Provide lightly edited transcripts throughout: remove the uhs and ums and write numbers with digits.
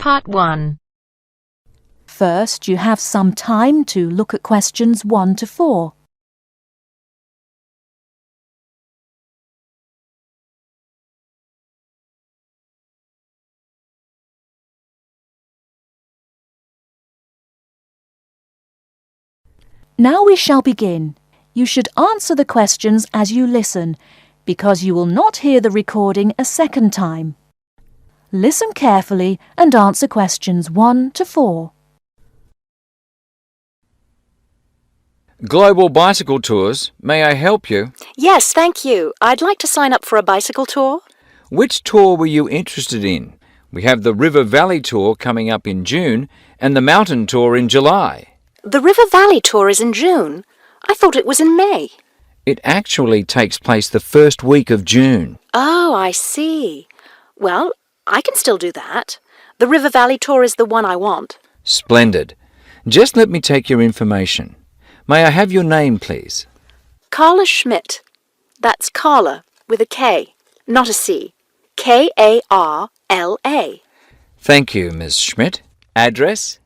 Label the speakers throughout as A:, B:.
A: Part 1.
B: First, you have some time to look at questions 1 to 4. Now we shall begin. You should answer the questions as you listen, because you will not hear the recording a second time. Listen carefully and answer questions 1 to 4.
C: Global Bicycle Tours, may I help you?
D: Yes, thank you. I'd like to sign up for a bicycle tour.
C: Which tour were you interested in? We have the River Valley Tour coming up in June and the Mountain Tour in July.
D: The River Valley tour is in June. I thought it was in May.
C: It actually takes place the first week of June.
D: Oh, I see. Well, I can still do that. The River Valley tour is the one I want.
C: Splendid. Just let me take your information. May I have your name, please?
D: Carla Schmidt. That's Carla with a K, not a C. K-A-R-L-A.
C: Thank you, Ms. Schmidt. Address?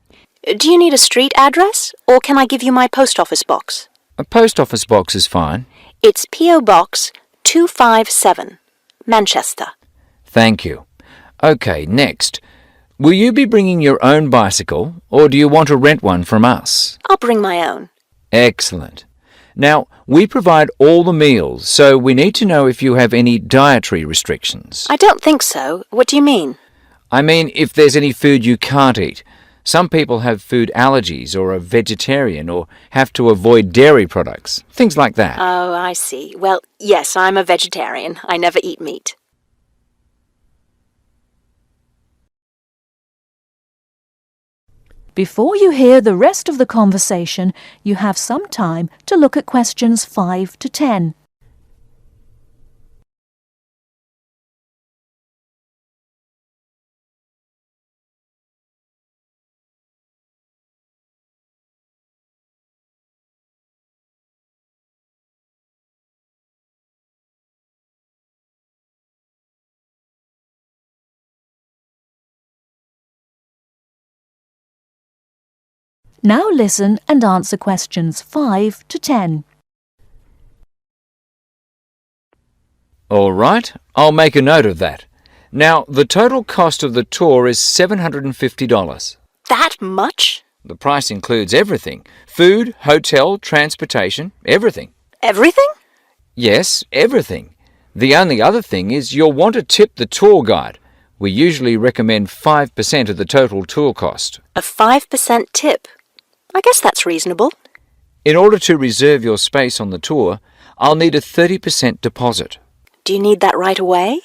D: Do you need a street address, or can I give you my post office box?
C: A post office box is fine.
D: It's P.O. Box 257, Manchester.
C: Thank you. Okay, next. Will you be bringing your own bicycle, or do you want to rent one from us?
D: I'll bring my own.
C: Excellent. Now, we provide all the meals, so we need to know if you have any dietary restrictions.
D: I don't think so. What do you mean?
C: I mean, if there's any food you can't eat. Some people have food allergies or are vegetarian or have to avoid dairy products, things like that.
D: Oh, I see. Well, yes, I'm a vegetarian. I never eat meat.
B: Before you hear the rest of the conversation, you have some time to look at questions 5 to 10. Now listen and answer questions 5 to 10.
C: All right, I'll make a note of that. Now, the total cost of the tour is $750.
D: That much?
C: The price includes everything. Food, hotel, transportation, everything.
D: Everything?
C: Yes, everything. The only other thing is you'll want to tip the tour guide. We usually recommend 5% of the total tour cost.
D: A 5% tip. I guess that's reasonable.
C: In order to reserve your space on the tour, I'll need a 30% deposit.
D: Do you need that right away?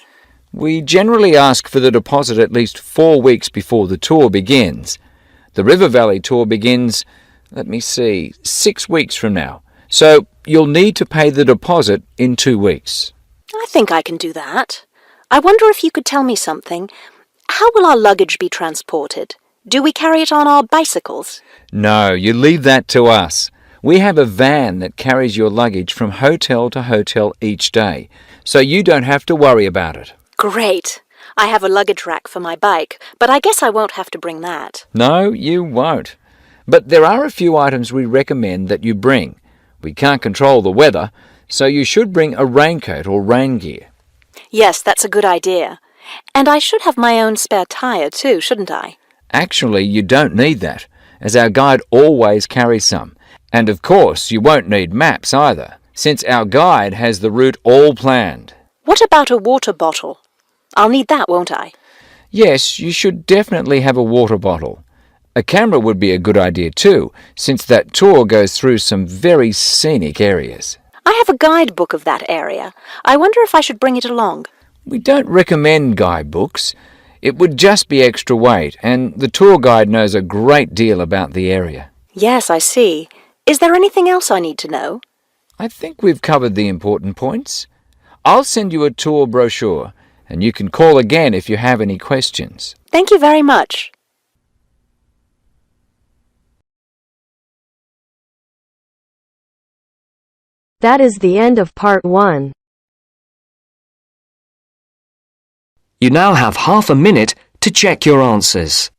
C: We generally ask for the deposit at least 4 weeks before the tour begins. The River Valley tour begins, 6 weeks from now. So you'll need to pay the deposit in 2 weeks.
D: I think I can do that. I wonder if you could tell me something. How will our luggage be transported? Do we carry it on our bicycles?
C: No, you leave that to us. We have a van that carries your luggage from hotel to hotel each day, so you don't have to worry about it.
D: Great. I have a luggage rack for my bike, but I guess I won't have to bring that.
C: No, you won't. But there are a few items we recommend that you bring. We can't control the weather, so you should bring a raincoat or rain gear.
D: Yes, that's a good idea. And I should have my own spare tire too, shouldn't I?
C: Actually, you don't need that, as our guide always carries some. And of course, you won't need maps either, since our guide has the route all planned.
D: What about a water bottle? I'll need that, won't I?
C: Yes, you should definitely have a water bottle. A camera would be a good idea too, since that tour goes through some very scenic areas.
D: I have a guidebook of that area. I wonder if I should bring it along.
C: We don't recommend guidebooks. It would just be extra weight, and the tour guide knows a great deal about the area.
D: Yes, I see. Is there anything else I need to know?
C: I think we've covered the important points. I'll send you a tour brochure, and you can call again if you have any questions.
D: Thank you very much.
E: That is the end of part 1.
F: You now have half a minute to check your answers.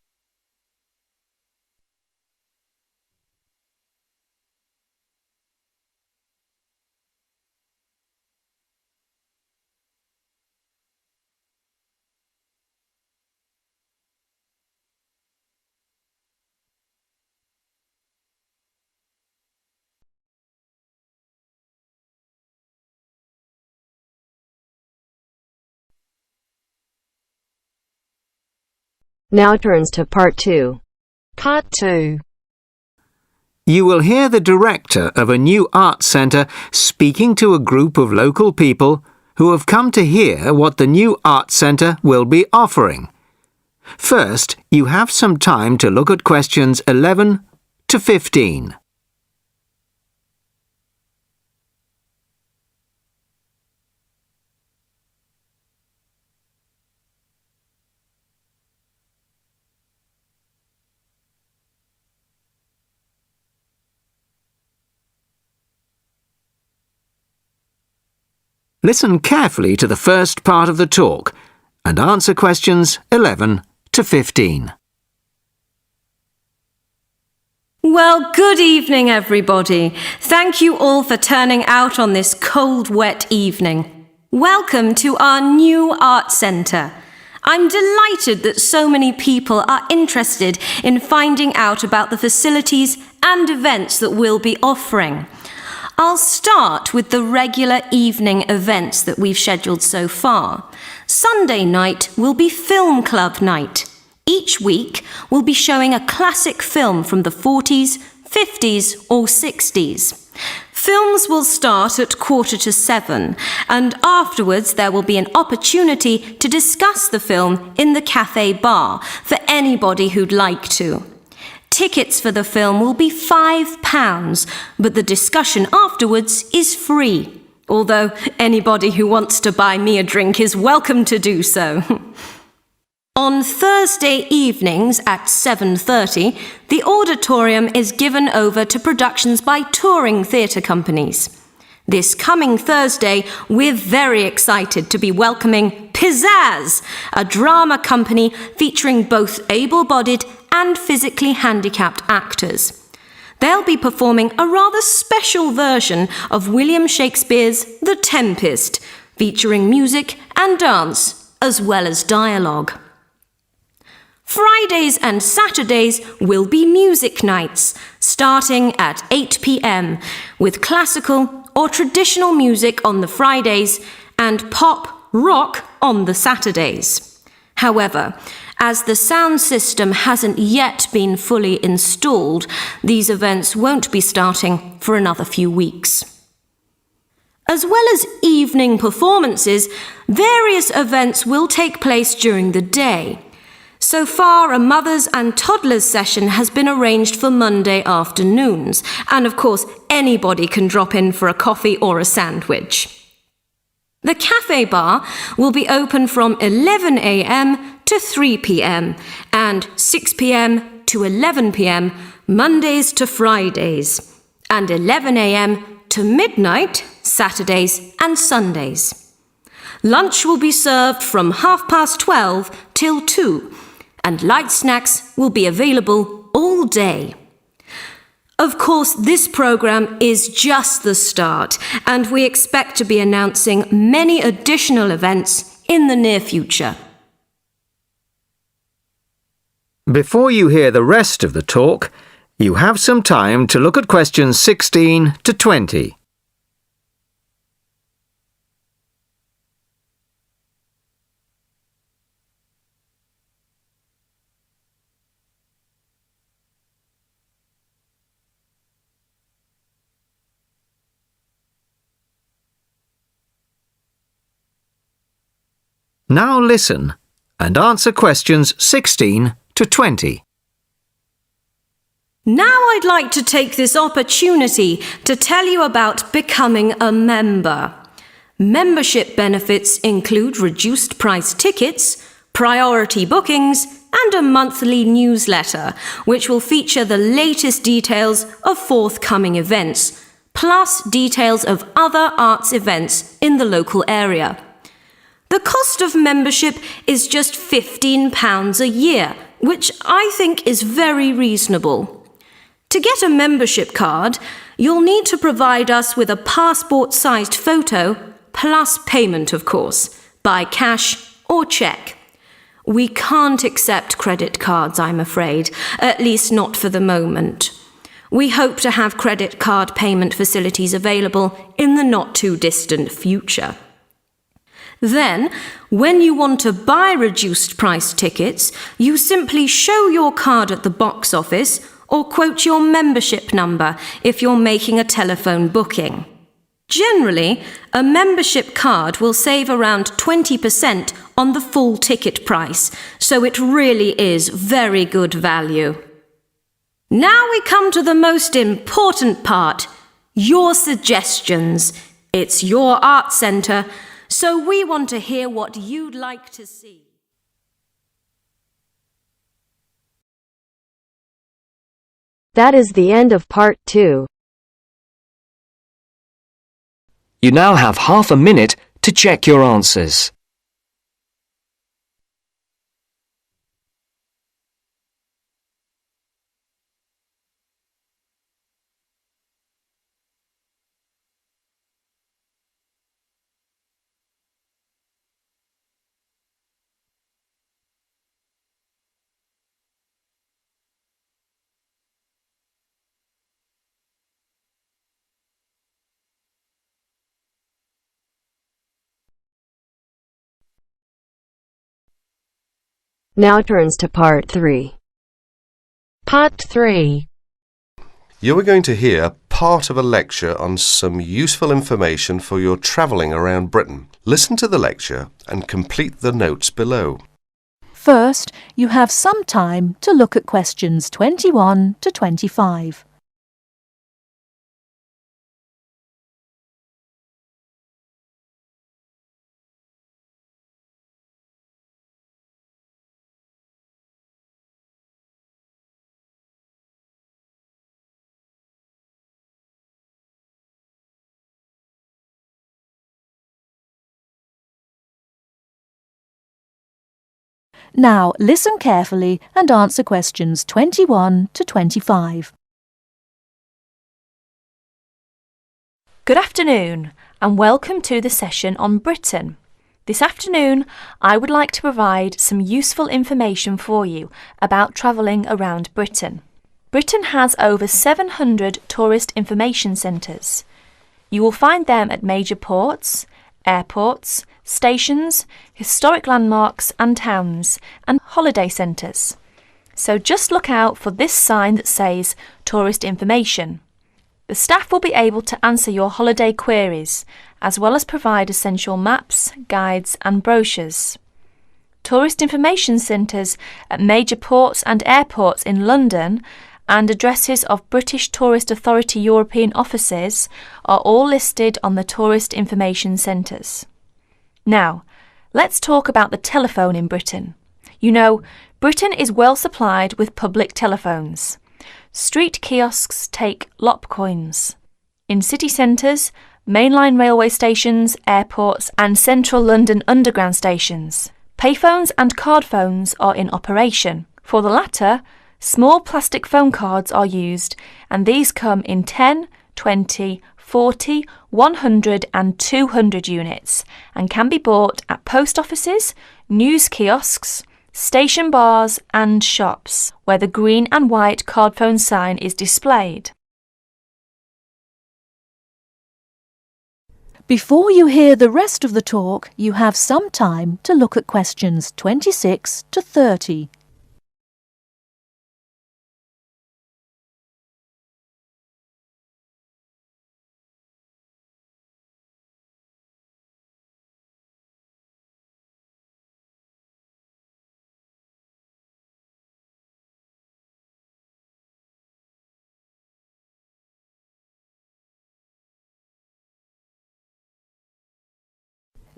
E: Now turns to Part 2.
A: Part 2.
F: You will hear the director of a new arts centre speaking to a group of local people who have come to hear what the new arts centre will be offering. First, you have some time to look at questions 11 to 15. Listen carefully to the first part of the talk and answer questions 11 to 15.
G: Well, good evening, everybody. Thank you all for turning out on this cold, wet evening. Welcome to our new art centre. I'm delighted that so many people are interested in finding out about the facilities and events that we'll be offering. I'll start with the regular evening events that we've scheduled so far. Sunday night will be film club night. Each week, we'll be showing a classic film from the 40s, 50s or 60s. Films will start at 6:45, and afterwards there will be an opportunity to discuss the film in the cafe bar for anybody who'd like to. Tickets for the film will be £5, but the discussion afterwards is free, although anybody who wants to buy me a drink is welcome to do so. On Thursday evenings at 7:30, the auditorium is given over to productions by touring theatre companies. This coming Thursday, we're very excited to be welcoming Pizzazz, a drama company featuring both able-bodied and physically handicapped actors. They'll be performing a rather special version of William Shakespeare's The Tempest, featuring music and dance, as well as dialogue. Fridays and Saturdays will be music nights, starting at 8 p.m, with classical or traditional music on the Fridays and pop rock on the Saturdays. However, as the sound system hasn't yet been fully installed, these events won't be starting for another few weeks. As well as evening performances, various events will take place during the day. So far, a mothers and toddlers session has been arranged for Monday afternoons, and of course, anybody can drop in for a coffee or a sandwich. The cafe bar will be open from 11 a.m. to 3 p.m. and 6 p.m. to 11 p.m. Mondays to Fridays, and 11 a.m. to midnight Saturdays and Sundays. Lunch will be served from 12:30 till 2, and light snacks will be available all day. Of course, this program is just the start, and we expect to be announcing many additional events in the near future.
F: Before you hear the rest of the talk, you have some time to look at questions 16 to 20. Now listen and answer questions 16 to 20.
G: Now I'd like to take this opportunity to tell you about becoming a member. Membership benefits include reduced price tickets, priority bookings, and a monthly newsletter, which will feature the latest details of forthcoming events, plus details of other arts events in the local area. The cost of membership is just £15 a year, which I think is very reasonable. To get a membership card, you'll need to provide us with a passport-sized photo, plus payment, of course, by cash or cheque. We can't accept credit cards, I'm afraid, at least not for the moment. We hope to have credit card payment facilities available in the not-too-distant future. Then, when you want to buy reduced price tickets, you simply show your card at the box office or quote your membership number if you're making a telephone booking. Generally, a membership card will save around 20% on the full ticket price, so it really is very good value. Now we come to the most important part, your suggestions. It's your art centre, so we want to hear what you'd like to see.
E: That is the end of part 2.
A: You now have half a minute to check your answers.
E: Now turns to part 3.
H: Part 3.
I: You are going to hear part of a lecture on some useful information for your travelling around Britain. Listen to the lecture and complete the notes below.
B: First, you have some time to look at questions 21 to 25. Now, listen carefully and answer questions 21 to 25.
J: Good afternoon and welcome to the session on Britain. This afternoon, I would like to provide some useful information for you about travelling around Britain. Britain has over 700 tourist information centres. You will find them at major ports, airports, stations, historic landmarks and towns, and holiday centres. So just look out for this sign that says Tourist Information. The staff will be able to answer your holiday queries, as well as provide essential maps, guides and brochures. Tourist information centres at major ports and airports in London and addresses of British Tourist Authority European offices are all listed on the Tourist Information Centres. Now, let's talk about the telephone in Britain. You know, Britain is well supplied with public telephones. Street kiosks take lop coins. In city centres, mainline railway stations, airports and central London underground stations, payphones and card phones are in operation. For the latter, small plastic phone cards are used, and these come in 10, 20, 40, 100 and 200 units and can be bought at post offices, news kiosks, station bars and shops where the green and white card phone sign is displayed.
B: Before you hear the rest of the talk, you have some time to look at questions 26 to 30.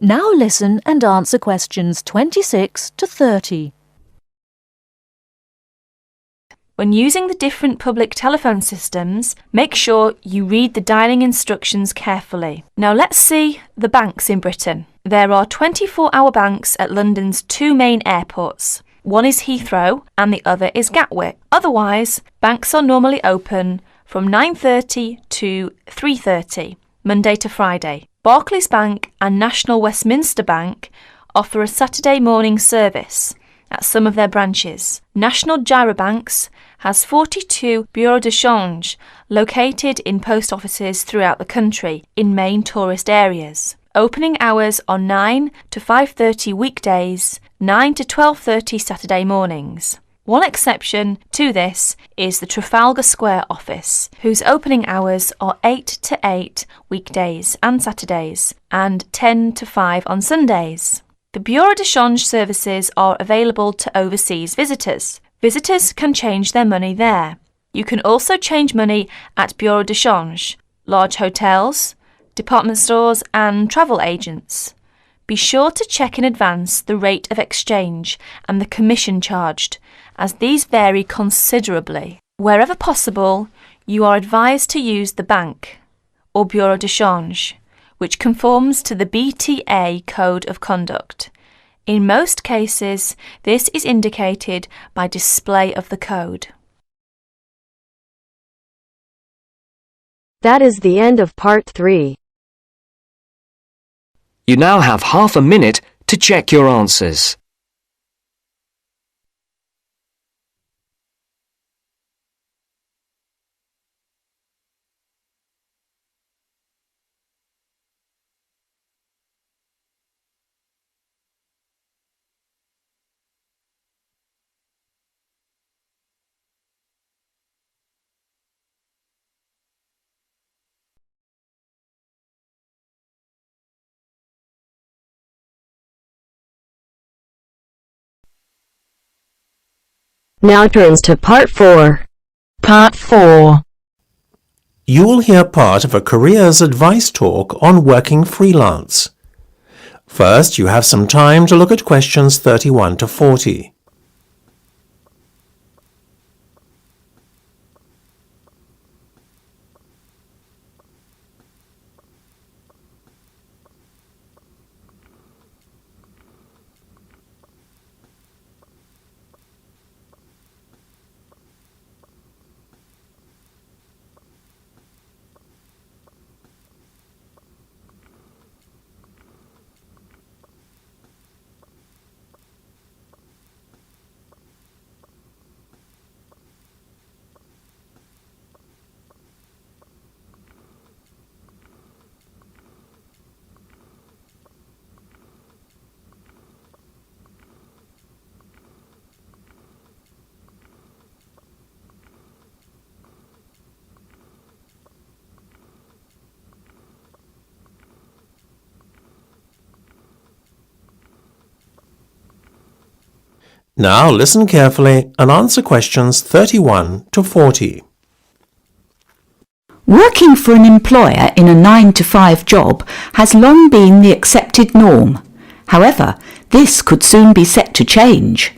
B: Now listen and answer questions 26 to 30.
J: When using the different public telephone systems, make sure you read the dialling instructions carefully. Now let's see the banks in Britain. There are 24-hour banks at London's two main airports. One is Heathrow and the other is Gatwick. Otherwise, banks are normally open from 9:30 to 3:30, Monday to Friday. Barclays Bank and National Westminster Bank offer a Saturday morning service at some of their branches. National Gyro Banks has 42 bureaux de change located in post offices throughout the country in main tourist areas. Opening hours are 9 to 5:30 weekdays, 9 to 12:30 Saturday mornings. One exception to this is the Trafalgar Square office, whose opening hours are 8 to 8 weekdays and Saturdays, and 10 to 5 on Sundays. The Bureau de Change services are available to overseas visitors. Visitors can change their money there. You can also change money at Bureau de Change, large hotels, department stores and travel agents. Be sure to check in advance the rate of exchange and the commission charged, as these vary considerably. Wherever possible, you are advised to use the bank or Bureau de Change, which conforms to the BTA Code of Conduct. In most cases, this is indicated by display of the code.
E: That is the end of part 3.
A: You now have half a minute to check your answers.
E: Now turns to part 4.
H: Part 4.
K: You will hear part of a careers advice talk on working freelance. First, you have some time to look at questions 31 to 40. Now listen carefully and answer questions 31 to 40.
B: Working for an employer in a 9-to-5 job has long been the accepted norm. However, this could soon be set to change.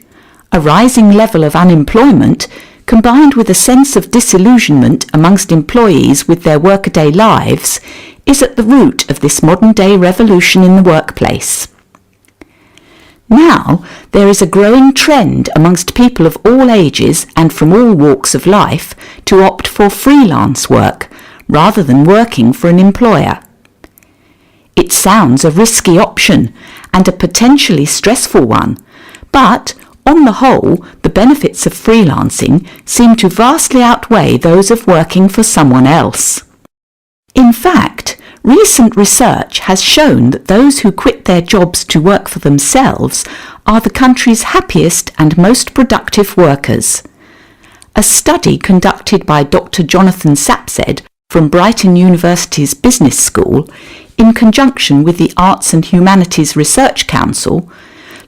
B: A rising level of unemployment, combined with a sense of disillusionment amongst employees with their workaday lives, is at the root of this modern-day revolution in the workplace. Now, there is a growing trend amongst people of all ages and from all walks of life to opt for freelance work rather than working for an employer. It sounds a risky option and a potentially stressful one, but on the whole, the benefits of freelancing seem to vastly outweigh those of working for someone else. In fact, recent research has shown that those who quit their jobs to work for themselves are the country's happiest and most productive workers. A study conducted by Dr. Jonathan Sapsed from Brighton University's Business School, in conjunction with the Arts and Humanities Research Council,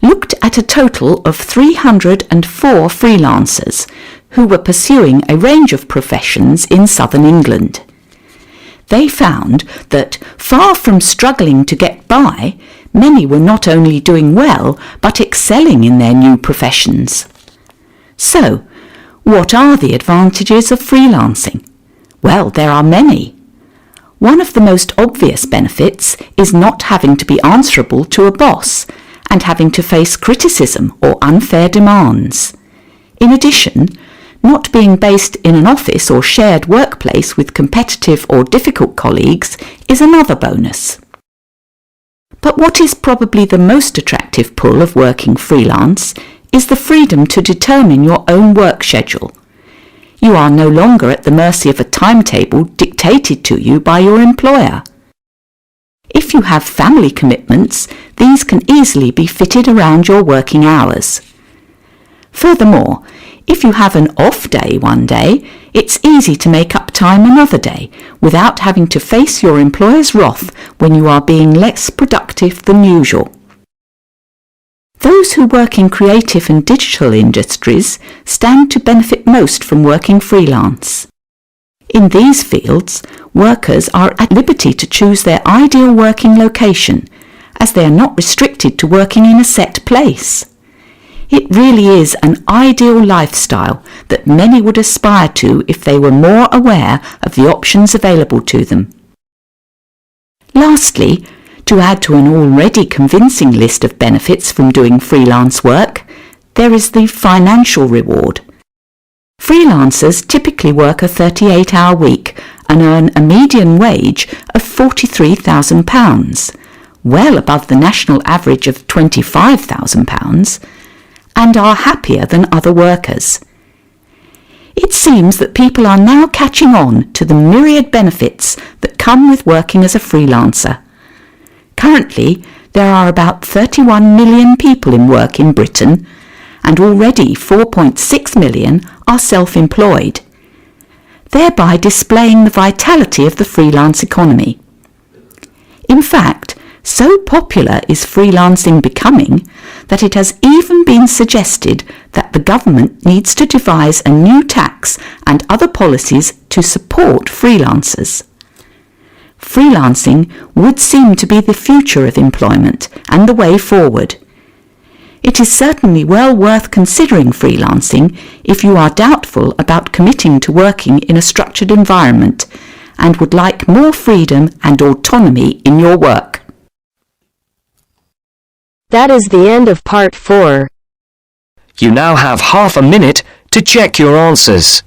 B: looked at a total of 304 freelancers who were pursuing a range of professions in southern England. They found that, far from struggling to get by, many were not only doing well, but excelling in their new professions. So, what are the advantages of freelancing? Well, there are many. One of the most obvious benefits is not having to be answerable to a boss and having to face criticism or unfair demands. In addition, not being based in an office or shared workplace with competitive or difficult colleagues is another bonus. But what is probably the most attractive pull of working freelance is the freedom to determine your own work schedule. You are no longer at the mercy of a timetable dictated to you by your employer.
L: If you have family commitments, these can easily be fitted around your working hours. Furthermore, if you have an off day one day, it's easy to make up time another day without having to face your employer's wrath when you are being less productive than usual. Those who work in creative and digital industries stand to benefit most from working freelance. In these fields, workers are at liberty to choose their ideal working location, as they are not restricted to working in a set place. It really is an ideal lifestyle that many would aspire to if they were more aware of the options available to them. Lastly, to add to an already convincing list of benefits from doing freelance work, there is the financial reward. Freelancers typically work a 38-hour week and earn a median wage of £43,000, well above the national average of £25,000, and are happier than other workers. It seems that people are now catching on to the myriad benefits that come with working as a freelancer. Currently, there are about 31 million people in work in Britain, and already 4.6 million are self-employed, thereby displaying the vitality of the freelance economy. In fact, so popular is freelancing becoming that it has even been suggested that the government needs to devise a new tax and other policies to support freelancers. Freelancing would seem to be the future of employment and the way forward. It is certainly well worth considering freelancing if you are doubtful about committing to working in a structured environment and would like more freedom and autonomy in your work.
E: That is the end of part 4.
A: You now have half a minute to check your answers.